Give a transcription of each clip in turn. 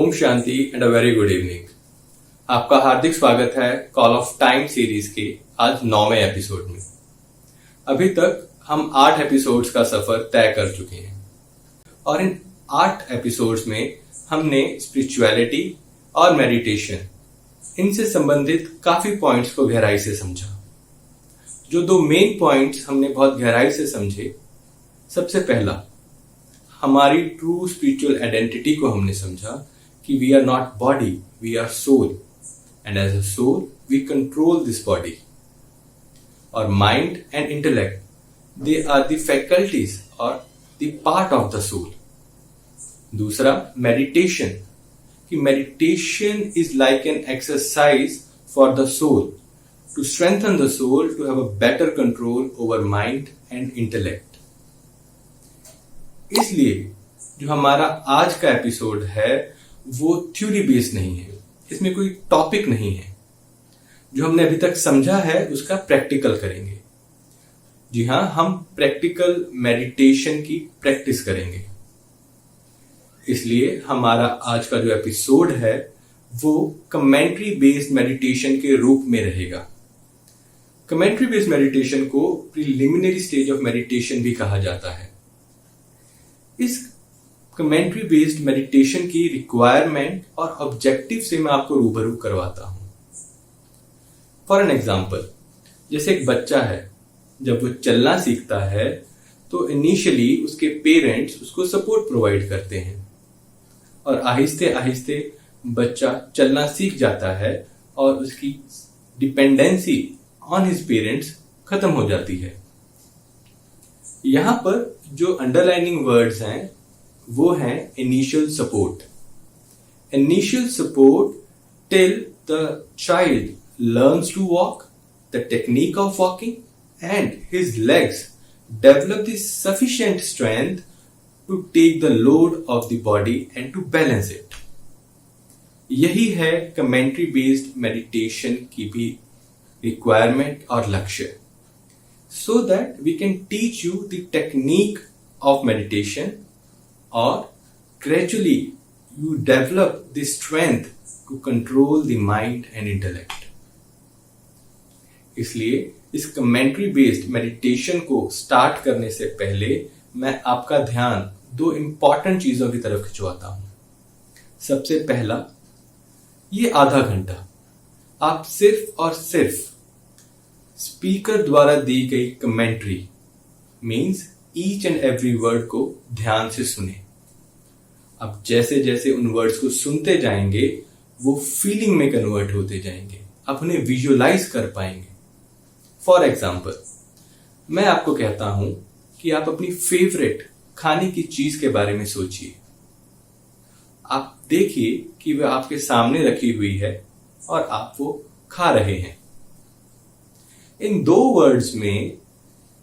ओम शांति and a very good evening. आपका हार्दिक स्वागत है कॉल ऑफ टाइम सीरीज के आज 9वें एपिसोड में। अभी तक हम 8 एपिसोड्स का सफर तय कर चुके हैं और इन 8 एपिसोड्स में हमने स्पिरिचुअलिटी और मेडिटेशन इनसे संबंधित काफी पॉइंट्स को गहराई से समझा। जो 2 मेन पॉइंट्स हमने बहुत गहराई से समझे, सबसे पहला हमारी ट्रू स्पिरिचुअल आइडेंटिटी को हमने समझा कि we are not body, we are soul and as a soul we control this body. और mind and intellect, they are the faculties और the part of the soul. दूसरा मेडिटेशन, कि meditation is like an exercise for the soul to strengthen the soul to have a better control over mind and intellect. इसलिए जो हमारा आज का episode है वो थ्योरी बेस्ड नहीं है, इसमें कोई टॉपिक नहीं है। जो हमने अभी तक समझा है उसका प्रैक्टिकल करेंगे। जी हां, हम प्रैक्टिकल मेडिटेशन की प्रैक्टिस करेंगे। इसलिए हमारा आज का जो एपिसोड है वो कमेंट्री बेस्ड मेडिटेशन के रूप में रहेगा। कमेंट्री बेस्ड मेडिटेशन को प्रिलिमिनरी स्टेज ऑफ मेडिटेशन भी कहा जाता है। इस कमेंट्री बेस्ड मेडिटेशन की रिक्वायरमेंट और ऑब्जेक्टिव से मैं आपको रूबरू करवाता हूं। फॉर एन एग्जाम्पल, जैसे एक बच्चा है, जब वो चलना सीखता है तो इनिशियली उसके पेरेंट्स उसको सपोर्ट प्रोवाइड करते हैं और आहिस्ते आहिस्ते बच्चा चलना सीख जाता है और उसकी डिपेंडेंसी ऑन हिज पेरेंट्स खत्म हो जाती है। यहां पर जो अंडरलाइनिंग वर्ड्स हैं वो हैं initial support. Initial support till the child learns to walk, the technique of walking and his legs develop the sufficient strength to take the load of the body and to balance it. यही है commentary based meditation की भी requirement और लक्ष्य, so that we can teach you the technique of meditation or gradually you develop the strength to control the mind and intellect. इसलिए इस commentary based meditation को start करने से पहले मैं आपका ध्यान 2 इंपॉर्टेंट चीजों की तरफ खिंचवाता हूं। सबसे पहला, ये आधा घंटा आप सिर्फ और सिर्फ स्पीकर द्वारा दी गई commentary means each and every word को ध्यान से सुने। अब जैसे जैसे उन वर्ड्स को सुनते जाएंगे वो फीलिंग में कन्वर्ट होते जाएंगे, आप उन्हें विजुअलाइज कर पाएंगे। फॉर एग्जाम्पल, मैं आपको कहता हूं कि आप अपनी फेवरेट खाने की चीज के बारे में सोचिए। आप देखिए कि वह आपके सामने रखी हुई है और आप वो खा रहे हैं। इन 2 वर्ड्स में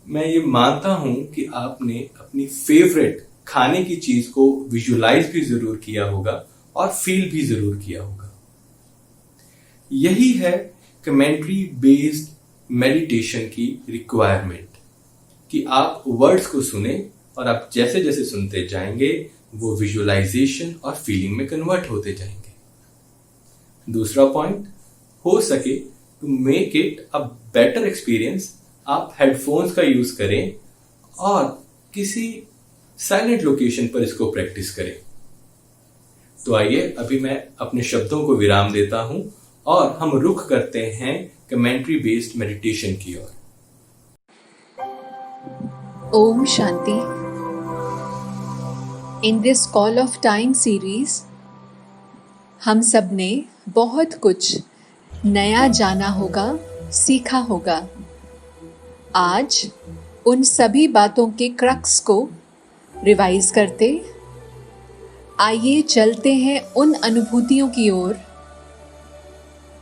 मैं ये मानता हूं कि आपने अपनी फेवरेट खाने की चीज को विजुअलाइज भी जरूर किया होगा और फील भी जरूर किया होगा। यही है कमेंट्री बेस्ड मेडिटेशन की रिक्वायरमेंट, कि आप वर्ड्स को सुने और आप जैसे जैसे सुनते जाएंगे वो विजुअलाइजेशन और फीलिंग में कन्वर्ट होते जाएंगे। दूसरा पॉइंट, हो सके to make it a better experience आप हेडफोन्स का यूज करें और किसी साइलेंट लोकेशन पर इसको प्रैक्टिस करें। तो आइए अभी मैं अपने शब्दों को विराम देता हूं और हम रुख करते हैं कमेंट्री बेस्ड मेडिटेशन की ओर। ओम शांति। In this call of time series हम सब ने बहुत कुछ नया जाना होगा, सीखा होगा। आज उन सभी बातों के क्रक्स को रिवाइज करते आइए चलते हैं उन अनुभूतियों की ओर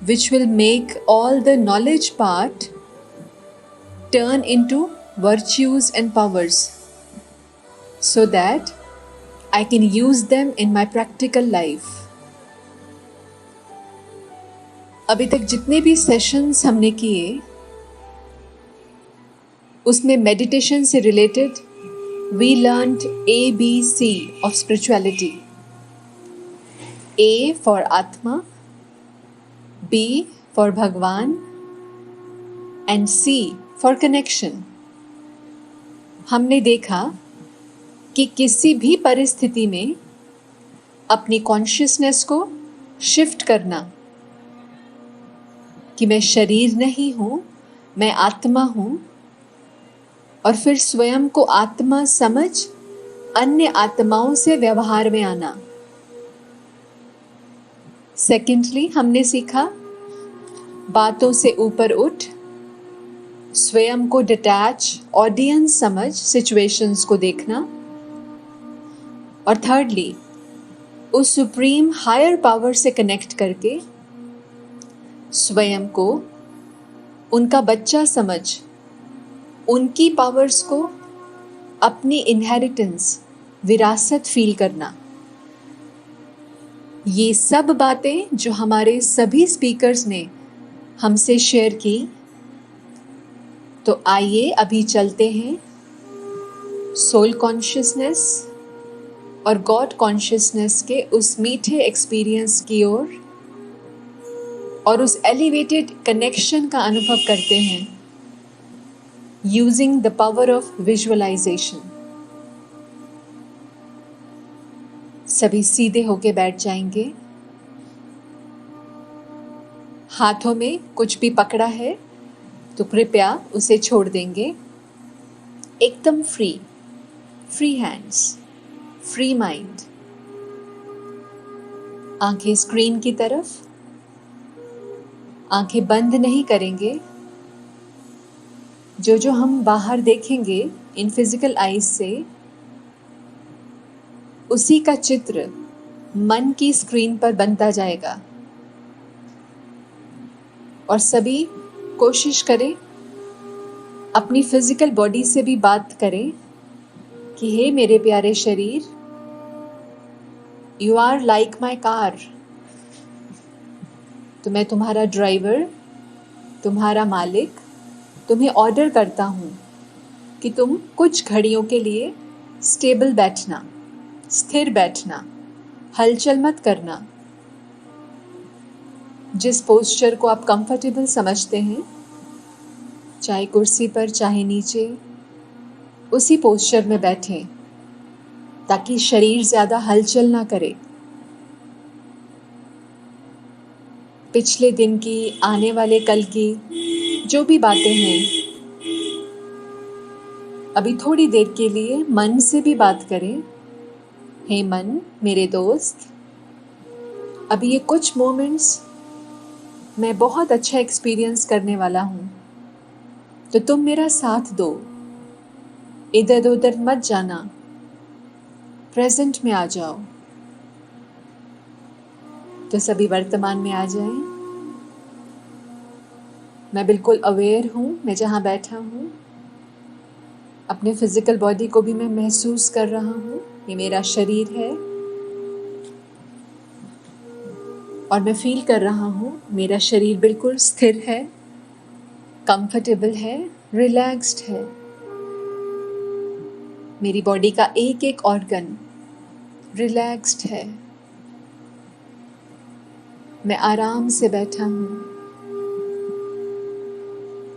which will make all the knowledge part turn into virtues and powers so that I can use them in my practical life. अभी तक जितने भी सेशंस हमने किए उसमें मेडिटेशन से related we learned ABC of spirituality. A for आत्मा, B for भगवान and C for connection। हमने देखा कि किसी भी परिस्थिति में अपनी कॉन्शियसनेस को शिफ्ट करना, कि मैं शरीर नहीं हूँ, मैं आत्मा हूँ, और फिर स्वयं को आत्मा समझ अन्य आत्माओं से व्यवहार में आना। सेकेंडली हमने सीखा बातों से ऊपर उठ स्वयं को डिटैच, ऑडियंस समझ सिचुएशंस को देखना। और थर्डली उस सुप्रीम हायर पावर से कनेक्ट करके स्वयं को उनका बच्चा समझ उनकी पावर्स को अपनी इनहेरिटेंस, विरासत फील करना। ये सब बातें जो हमारे सभी स्पीकर्स ने हमसे शेयर की, तो आइए अभी चलते हैं सोल कॉन्शियसनेस और गॉड कॉन्शियसनेस के उस मीठे एक्सपीरियंस की ओर और उस एलिवेटेड कनेक्शन का अनुभव करते हैं using the power of visualisation. सभी सीधे होके बैठ जाएंगे। हाथों में कुछ भी पकड़ा है तो कृपया उसे छोड़ देंगे। एकदम free, free hands, free mind. आंखें स्क्रीन की तरफ, आंखें बंद नहीं करेंगे। जो जो हम बाहर देखेंगे इन फिजिकल आईज से, उसी का चित्र मन की स्क्रीन पर बनता जाएगा। और सभी कोशिश करें अपनी फिजिकल बॉडी से भी बात करें कि हे मेरे प्यारे शरीर, you are like my car. तो मैं तुम्हारा ड्राइवर, तुम्हारा मालिक, तुम्हें ऑर्डर करता हूँ कि तुम कुछ घड़ियों के लिए स्टेबल बैठना, स्थिर बैठना, हलचल मत करना। जिस पोस्चर को आप कंफर्टेबल समझते हैं, चाहे कुर्सी पर चाहे नीचे, उसी पोस्चर में बैठें ताकि शरीर ज़्यादा हलचल ना करे। पिछले दिन की, आने वाले कल की जो भी बातें हैं, अभी थोड़ी देर के लिए मन से भी बात करें। हे मन, मेरे दोस्त, अभी ये कुछ मोमेंट्स मैं बहुत अच्छा एक्सपीरियंस करने वाला हूँ, तो तुम मेरा साथ दो। इधर उधर मत जाना, प्रेजेंट में आ जाओ। तो सभी वर्तमान में आ जाएं। मैं बिल्कुल अवेयर हूँ मैं जहाँ बैठा हूँ। अपने फिजिकल बॉडी को भी मैं महसूस कर रहा हूँ। ये मेरा शरीर है और मैं फील कर रहा हूँ मेरा शरीर बिल्कुल स्थिर है, कंफर्टेबल है, रिलैक्स्ड है। मेरी बॉडी का एक एक ऑर्गन रिलैक्स्ड है। मैं आराम से बैठा हूँ।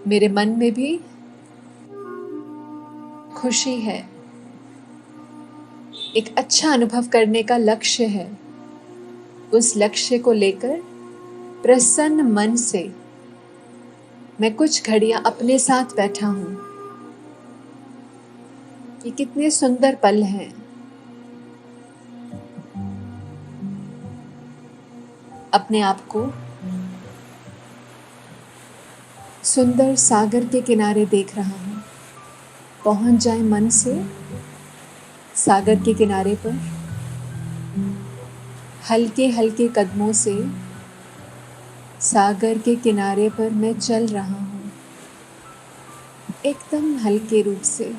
मेरे मन में भी खुशी है। एक अच्छा अनुभव करने का लक्ष्य है। उस लक्ष्य को लेकर प्रसन्न मन से मैं कुछ घड़ियां अपने साथ बैठा हूँ। ये कितने सुंदर पल हैं। अपने आप को सुंदर सागर के किनारे देख रहा हूँ। पहुँच जाए मन से सागर के किनारे पर। हल्के हल्के कदमों से सागर के किनारे पर मैं चल रहा हूँ, एकदम हल्के रूप से।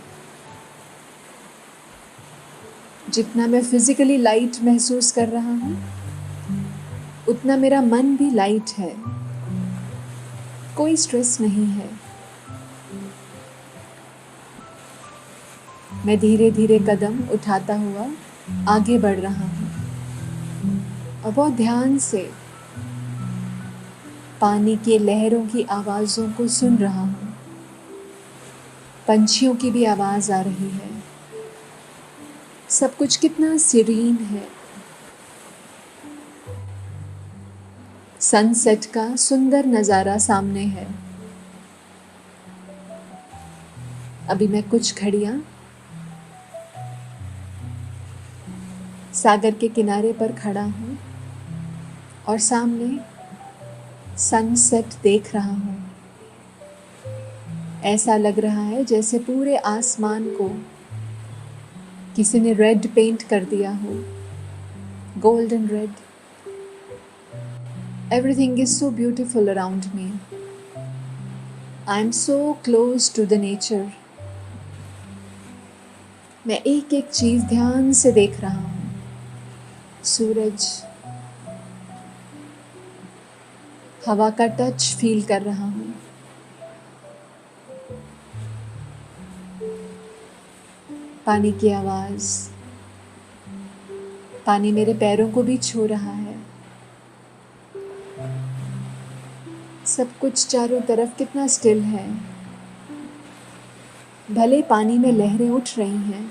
जितना मैं फिजिकली लाइट महसूस कर रहा हूँ, उतना मेरा मन भी लाइट है। कोई स्ट्रेस नहीं है। मैं धीरे धीरे कदम उठाता हुआ आगे बढ़ रहा हूँ और बहुत ध्यान से पानी के लहरों की आवाज़ों को सुन रहा हूँ। पंछियों की भी आवाज़ आ रही है। सब कुछ कितना सीरीन है। सनसेट का सुंदर नज़ारा सामने है। अभी मैं कुछ घड़ियाँ सागर के किनारे पर खड़ा हूँ और सामने सनसेट देख रहा हूँ। ऐसा लग रहा है जैसे पूरे आसमान को किसी ने रेड पेंट कर दिया हो, golden red. Everything is so beautiful around me. I am so close to the nature. मैं एक एक चीज ध्यान से देख रहा हूँ। सूरज, हवा का टच फील कर रहा हूँ। पानी की आवाज़, पानी मेरे पैरों को भी छू रहा है। सब कुछ चारों तरफ कितना स्टिल है। भले पानी में लहरें उठ रही हैं,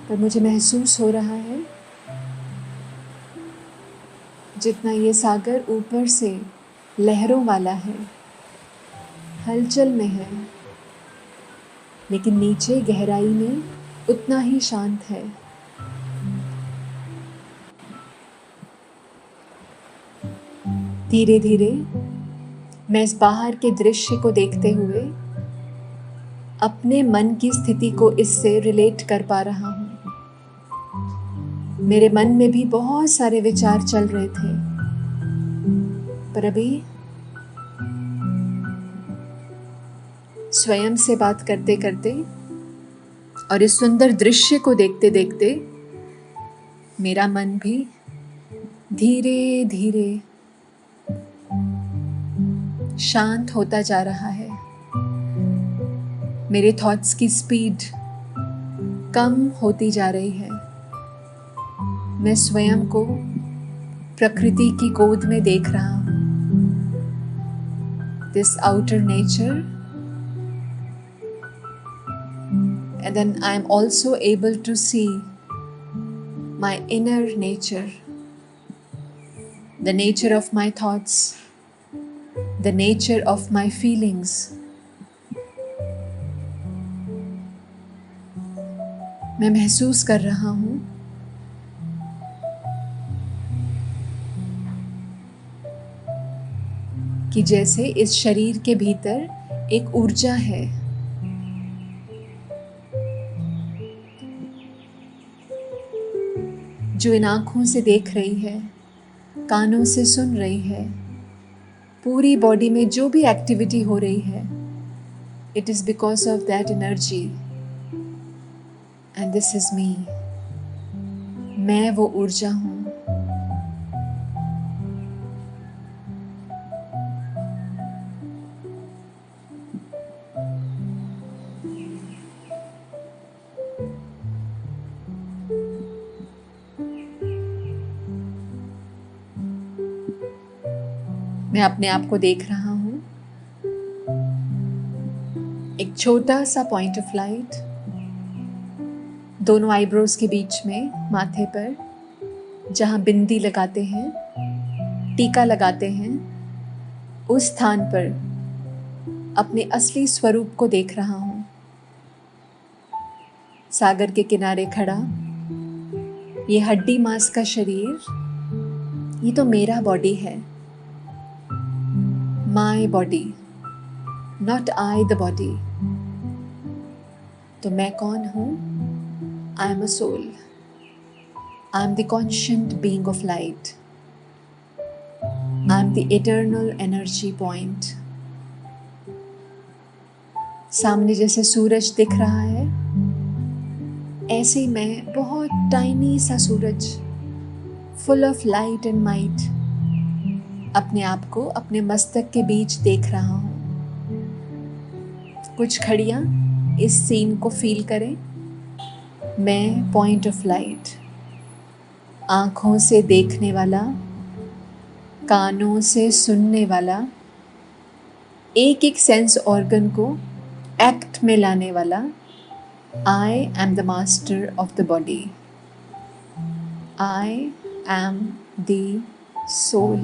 पर मुझे महसूस हो रहा है जितना ये सागर ऊपर से लहरों वाला है, हलचल में है, लेकिन नीचे गहराई में उतना ही शांत है। धीरे धीरे मैं इस बाहर के दृश्य को देखते हुए अपने मन की स्थिति को इससे रिलेट कर पा रहा हूँ। मेरे मन में भी बहुत सारे विचार चल रहे थे, पर अभी स्वयं से बात करते करते और इस सुंदर दृश्य को देखते देखते मेरा मन भी धीरे धीरे शांत होता जा रहा है। मेरे थॉट्स की स्पीड कम होती जा रही है। मैं स्वयं को प्रकृति की गोद में देख रहा हूँ। This outer nature, and then I am also able to see my inner nature, the nature of my thoughts, the nature of my feelings. मैं महसूस कर रहा हूँ कि जैसे इस शरीर के भीतर एक ऊर्जा है, जो इन आँखों से देख रही है, कानों से सुन रही है, पूरी बॉडी में जो भी एक्टिविटी हो रही है, it is because of that energy, and this is me. मैं वो ऊर्जा हूँ। मैं अपने आप को देख रहा हूँ, एक छोटा सा पॉइंट ऑफ लाइट, दोनों आईब्रोज के बीच में, माथे पर जहाँ बिंदी लगाते हैं, टीका लगाते हैं, उस स्थान पर अपने असली स्वरूप को देख रहा हूँ। सागर के किनारे खड़ा ये हड्डी मांस का शरीर, ये तो मेरा बॉडी है। My body, not I the body. तो मैं कौन हूँ? I am a soul. I am the conscient being of light. I am the eternal energy point. सामने जैसे सूरज दिख रहा है, ऐसे ही मैं बहुत टाइनी सा सूरज, full of light and might, अपने आप को अपने मस्तक के बीच देख रहा हूँ। कुछ घड़ियाँ इस सीन को फील करें। मैं पॉइंट ऑफ लाइट, आँखों से देखने वाला, कानों से सुनने वाला, एक एक सेंस ऑर्गन को एक्ट में लाने वाला। I am the master of the body. I am the soul.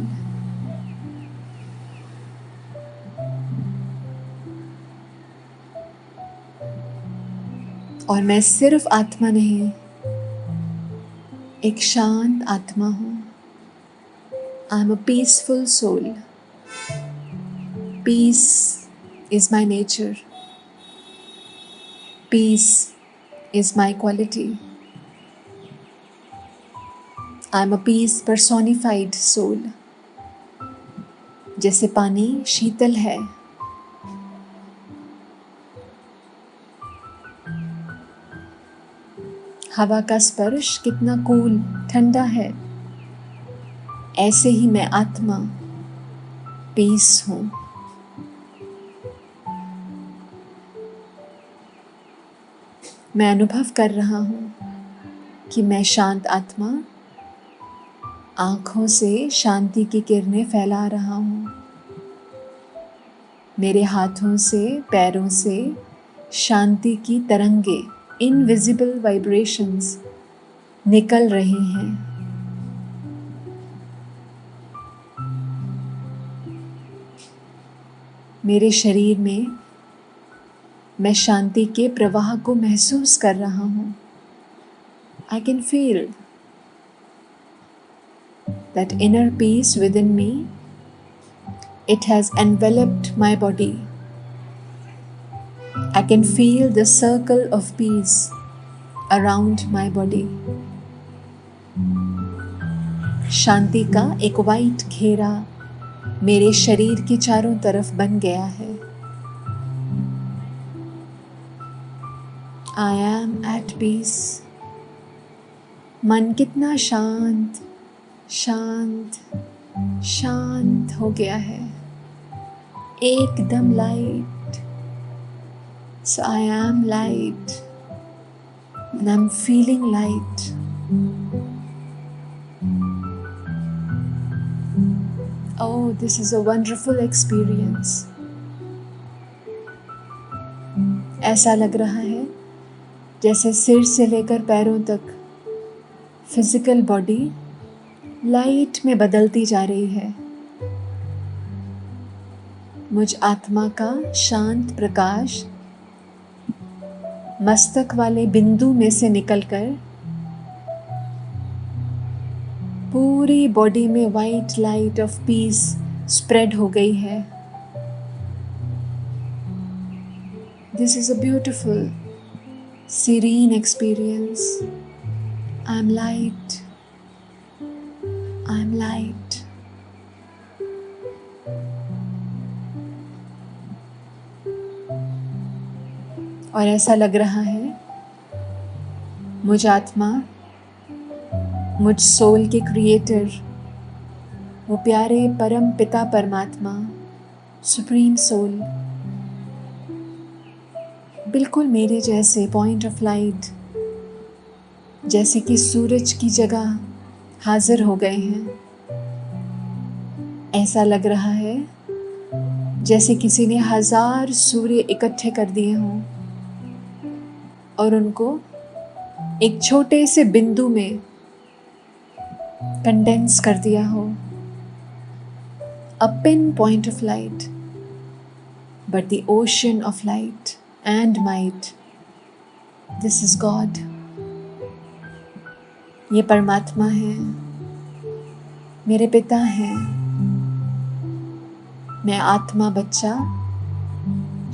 और मैं सिर्फ आत्मा नहीं, एक शांत आत्मा हूँ। I am a peaceful soul. Peace is my nature. Peace is my quality. I am a peace personified soul. जैसे पानी शीतल है, हवा का स्पर्श कितना कूल ठंडा है, ऐसे ही मैं आत्मा पीस हूँ। मैं अनुभव कर रहा हूँ कि मैं शांत आत्मा आँखों से शांति की किरणें फैला रहा हूँ। मेरे हाथों से, पैरों से शांति की तरंगे, इनविजिबल वाइब्रेशंस निकल रही हैं। मेरे शरीर में मैं शांति के प्रवाह को महसूस कर रहा हूँ। I can feel that inner peace within me. It has enveloped my body. I can feel the circle of peace around my body. शांति का एक वाइट घेरा मेरे शरीर के चारों तरफ बन गया है। I am at peace. मन कितना शांत शांत शांत हो गया है, एकदम light. So I am light and I'm feeling light. Oh, this is a wonderful experience. ऐसा लग रहा है जैसे सिर से लेकर पैरों तक फिजिकल बॉडी लाइट में बदलती जा रही है। मुझ आत्मा का शांत प्रकाश मस्तक वाले बिंदु में से निकलकर पूरी बॉडी में white light of peace spread हो गई है। This is a beautiful serene experience. I'm light. I'm light. और ऐसा लग रहा है मुझ आत्मा, मुझ सोल के क्रिएटर, वो प्यारे परम पिता परमात्मा, सुप्रीम सोल, बिल्कुल मेरे जैसे पॉइंट ऑफ लाइट, जैसे कि सूरज की जगह हाजिर हो गए हैं। ऐसा लग रहा है जैसे किसी ने 1000 सूर्य इकट्ठे कर दिए हों और उनको एक छोटे से बिंदु में कंडेंस कर दिया हो। A pinpoint of light, but the ocean of light and might. This is God. ये परमात्मा है, मेरे पिता हैं। मैं आत्मा बच्चा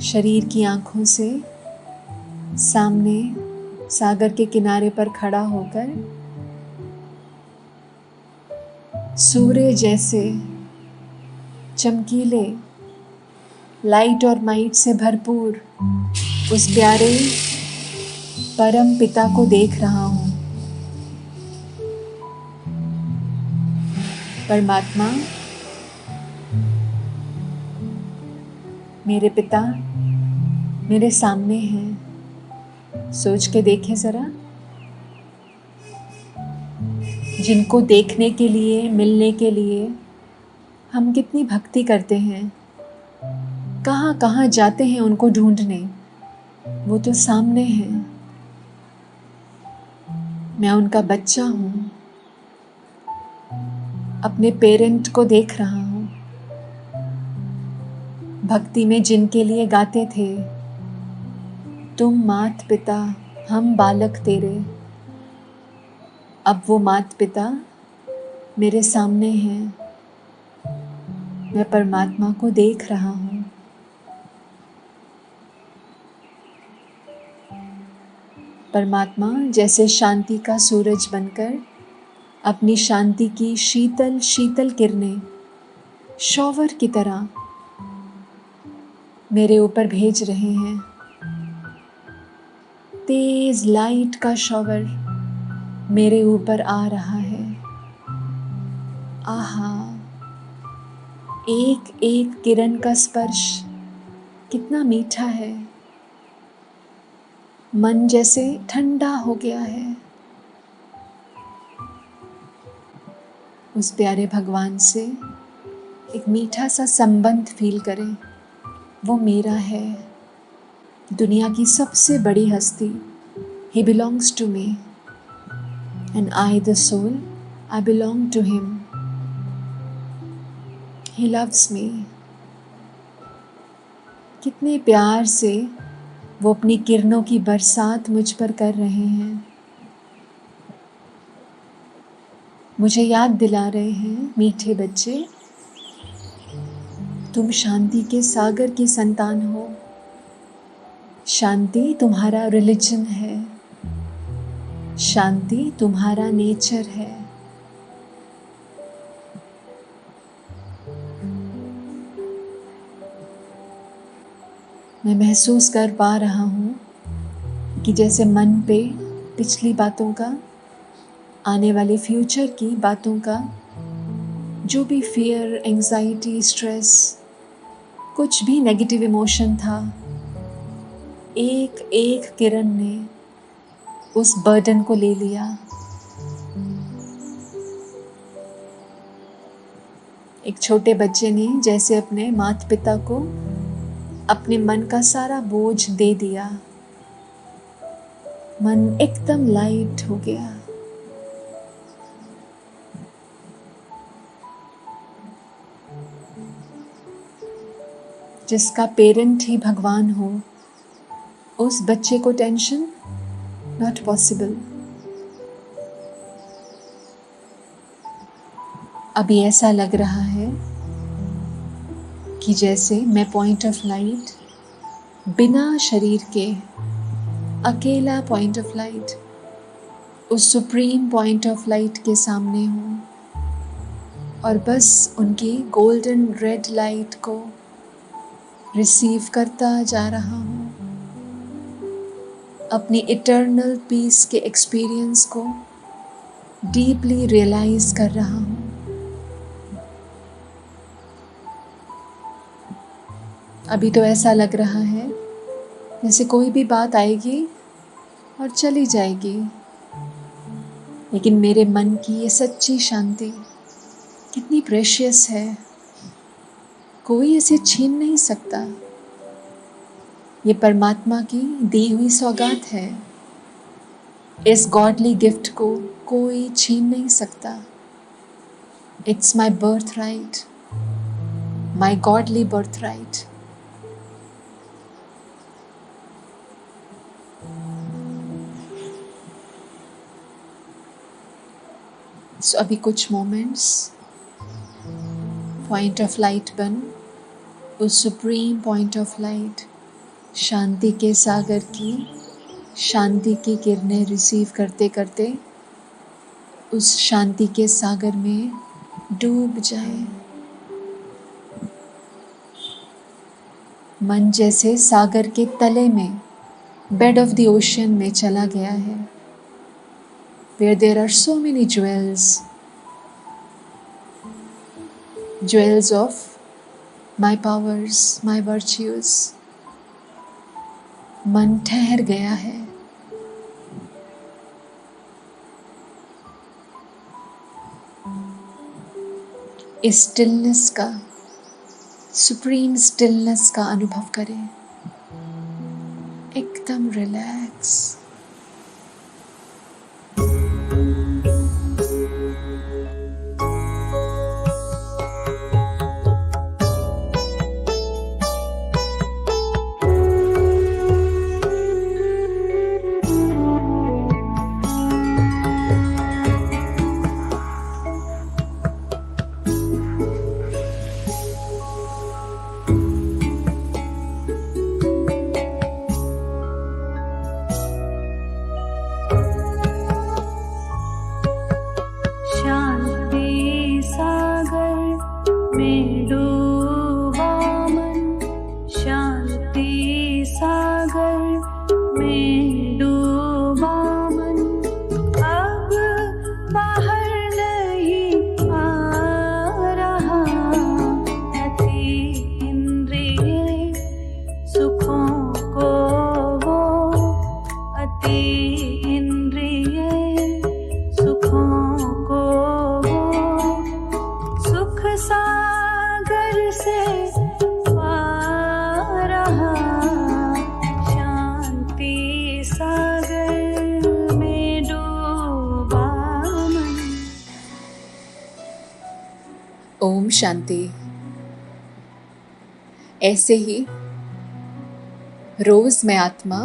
शरीर की आँखों से सामने सागर के किनारे पर खड़ा होकर सूर्य जैसे चमकीले लाइट और माइट से भरपूर उस प्यारे परम पिता को देख रहा हूँ। परमात्मा, मेरे पिता मेरे सामने हैं। सोच के देखें जरा, जिनको देखने के लिए, मिलने के लिए हम कितनी भक्ति करते हैं, कहाँ कहाँ जाते हैं उनको ढूंढने, वो तो सामने हैं। मैं उनका बच्चा हूँ, अपने पेरेंट को देख रहा हूँ। भक्ति में जिनके लिए गाते थे, तुम मात पिता हम बालक तेरे, अब वो मात पिता मेरे सामने हैं। मैं परमात्मा को देख रहा हूँ। परमात्मा जैसे शांति का सूरज बनकर अपनी शांति की शीतल शीतल किरणें शॉवर की तरह मेरे ऊपर भेज रहे हैं। तेज लाइट का शॉवर मेरे ऊपर आ रहा है। आहा, एक एक किरण का स्पर्श कितना मीठा है। मन जैसे ठंडा हो गया है। उस प्यारे भगवान से एक मीठा सा संबंध फील करें। वो मेरा है, दुनिया की सबसे बड़ी हस्ती। He belongs to me and I, the soul, I belong to him. He loves me. कितने प्यार से वो अपनी किरणों की बरसात मुझ पर कर रहे हैं। मुझे याद दिला रहे हैं, मीठे बच्चे, तुम शांति के सागर की संतान हो। शांति तुम्हारा रिलीजन है, शांति तुम्हारा नेचर है। मैं महसूस कर पा रहा हूँ कि जैसे मन पे पिछली बातों का, आने वाले फ्यूचर की बातों का, जो भी फियर, एंजाइटी, स्ट्रेस, कुछ भी नेगेटिव इमोशन था, एक एक किरण ने उस बर्डन को ले लिया। एक छोटे बच्चे ने जैसे अपने माता पिता को अपने मन का सारा बोझ दे दिया। मन एकदम लाइट हो गया। जिसका पेरेंट ही भगवान हो, उस बच्चे को टेंशन नॉट पॉसिबल। अभी ऐसा लग रहा है कि जैसे मैं पॉइंट ऑफ लाइट, बिना शरीर के, अकेला पॉइंट ऑफ लाइट, उस सुप्रीम पॉइंट ऑफ लाइट के सामने हूँ और बस उनकी गोल्डन रेड लाइट को रिसीव करता जा रहा हूँ। अपनी इटर्नल पीस के एक्सपीरियंस को डीपली रियलाइज कर रहा हूँ। अभी तो ऐसा लग रहा है जैसे कोई भी बात आएगी और चली जाएगी, लेकिन मेरे मन की ये सच्ची शांति कितनी प्रेशियस है, कोई इसे छीन नहीं सकता। ये परमात्मा की दी हुई सौगात है। इस गॉडली गिफ्ट को कोई छीन नहीं सकता। It's my birthright, my godly birthright. So अभी कुछ मोमेंट्स पॉइंट ऑफ लाइट बन, उस सुप्रीम पॉइंट ऑफ लाइट, शांति के सागर की शांति की किरणें रिसीव करते करते उस शांति के सागर में डूब जाए। मन जैसे सागर के तले में, बेड ऑफ द ओशन में चला गया है, where there are so many jewels of my powers, my virtues. मन ठहर गया है। इस स्टिलनेस का, सुप्रीम स्टिलनेस का अनुभव करें। एकदम रिलैक्स। शांति सागर में डूबा मन, शांति सागर में डूबा मन, अब बाहर नहीं आ रहा। अति इंद्रिय सुखों को वो, अति इंद्रिय सुखों को वो, सुख सागर से पा रहा। शांति सागर में डूबा मन। ओम शांति। ऐसे ही रोज मैं आत्मा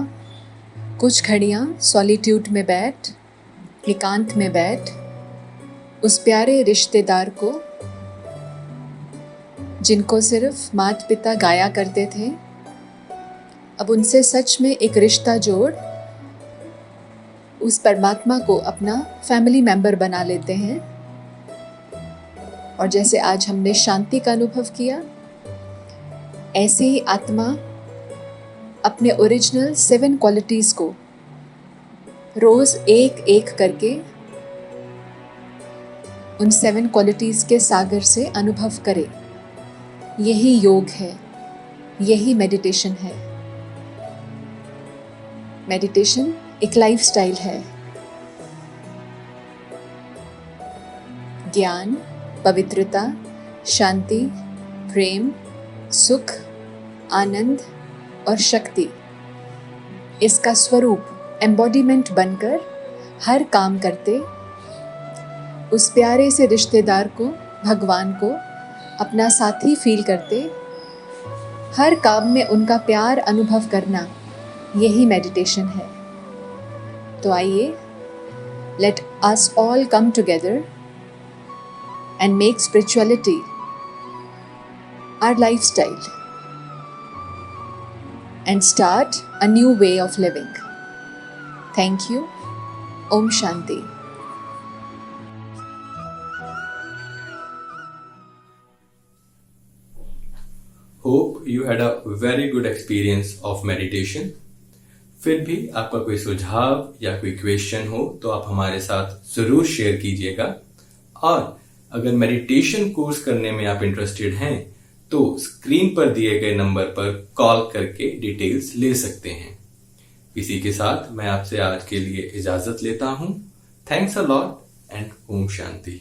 कुछ घड़ियां सॉलिट्यूड में बैठ, एकांत में बैठ, उस प्यारे रिश्तेदार को, जिनको सिर्फ माता पिता गाया करते थे, अब उनसे सच में एक रिश्ता जोड़ उस परमात्मा को अपना फैमिली मेंबर बना लेते हैं। और जैसे आज हमने शांति का अनुभव किया, ऐसे ही आत्मा अपने ओरिजिनल 7 क्वालिटीज को रोज एक एक करके उन 7 क्वालिटीज के सागर से अनुभव करे। यही योग है, यही मेडिटेशन है। मेडिटेशन एक लाइफस्टाइल है। ज्ञान, पवित्रता, शांति, प्रेम, सुख, आनंद और शक्ति, इसका स्वरूप, एम्बॉडीमेंट बनकर हर काम करते, उस प्यारे से रिश्तेदार को, भगवान को अपना साथी फील करते, हर काम में उनका प्यार अनुभव करना, यही मेडिटेशन है। तो आइए, let us all come together and make spirituality our lifestyle and start a new way of living. Thank you. Om Shanti. Hope you had a very good experience of meditation. फिर भी आपका कोई सुझाव या कोई क्वेश्चन हो तो आप हमारे साथ जरूर शेयर कीजिएगा। और अगर मेडिटेशन कोर्स करने में आप इंटरेस्टेड हैं तो स्क्रीन पर दिए गए नंबर पर कॉल करके डिटेल्स ले सकते हैं। इसी के साथ मैं आपसे आज के लिए इजाजत लेता हूं। थैंक्स अ लॉट एंड ओम शांति।